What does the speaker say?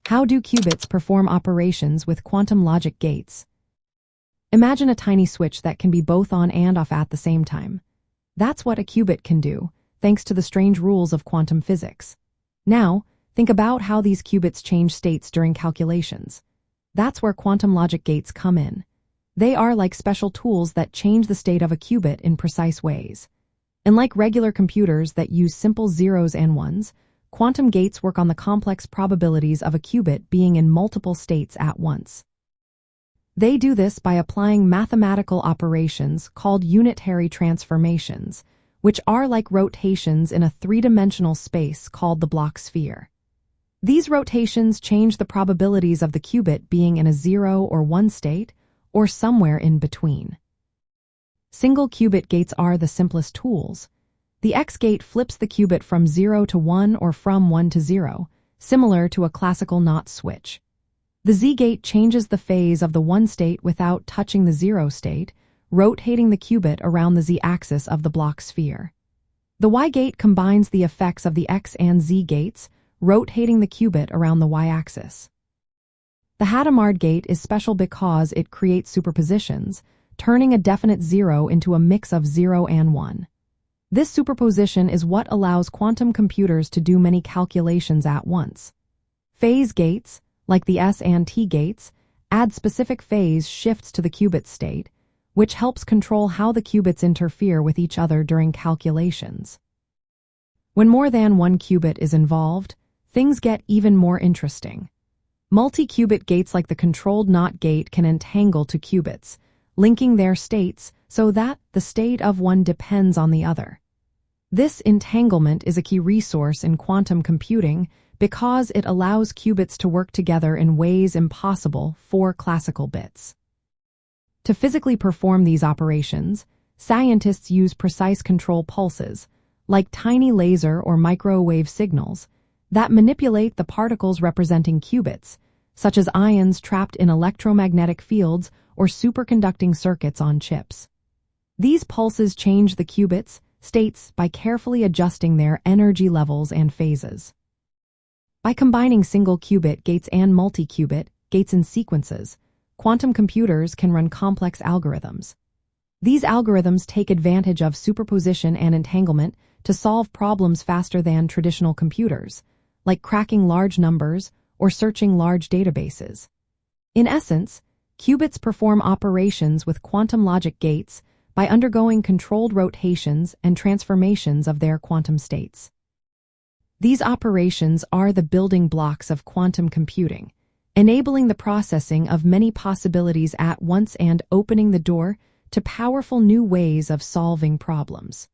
How do qubits perform operations with quantum logic gates? Imagine a tiny switch that can be both on and off at the same time. That's what a qubit can do, thanks to the strange rules of quantum physics. Now, think about how these qubits change states during calculations. That's where quantum logic gates come in. They are like special tools that change the state of a qubit in precise ways. Unlike regular computers that use simple zeros and ones, quantum gates work on the complex probabilities of a qubit being in multiple states at once. They do this by applying mathematical operations called unitary transformations, which are like rotations in a three-dimensional space called the Bloch sphere. These rotations change the probabilities of the qubit being in a 0 or 1 state, or somewhere in between. Single qubit gates are the simplest tools. The X gate flips the qubit from 0 to 1 or from 1 to 0, similar to a classical NOT switch. The Z gate changes the phase of the 1 state without touching the 0 state, rotating the qubit around the Z-axis of the Bloch sphere. The Y gate combines the effects of the X and Z gates, rotating the qubit around the Y-axis. The Hadamard gate is special because it creates superpositions, turning a definite 0 into a mix of 0 and 1. This superposition is what allows quantum computers to do many calculations at once. Phase gates, like the S and T gates, add specific phase shifts to the qubit state, which helps control how the qubits interfere with each other during calculations. When more than one qubit is involved, things get even more interesting. Multi-qubit gates like the controlled NOT gate can entangle two qubits, linking their states so that the state of one depends on the other. This entanglement is a key resource in quantum computing because it allows qubits to work together in ways impossible for classical bits. To physically perform these operations, scientists use precise control pulses, like tiny laser or microwave signals, that manipulate the particles representing qubits, such as ions trapped in electromagnetic fields or superconducting circuits on chips. These pulses change the qubits' states by carefully adjusting their energy levels and phases. By combining single qubit gates and multi-qubit gates in sequences, quantum computers can run complex algorithms. These algorithms take advantage of superposition and entanglement to solve problems faster than traditional computers, like cracking large numbers or searching large databases. In essence, qubits perform operations with quantum logic gates by undergoing controlled rotations and transformations of their quantum states. These operations are the building blocks of quantum computing, enabling the processing of many possibilities at once and opening the door to powerful new ways of solving problems.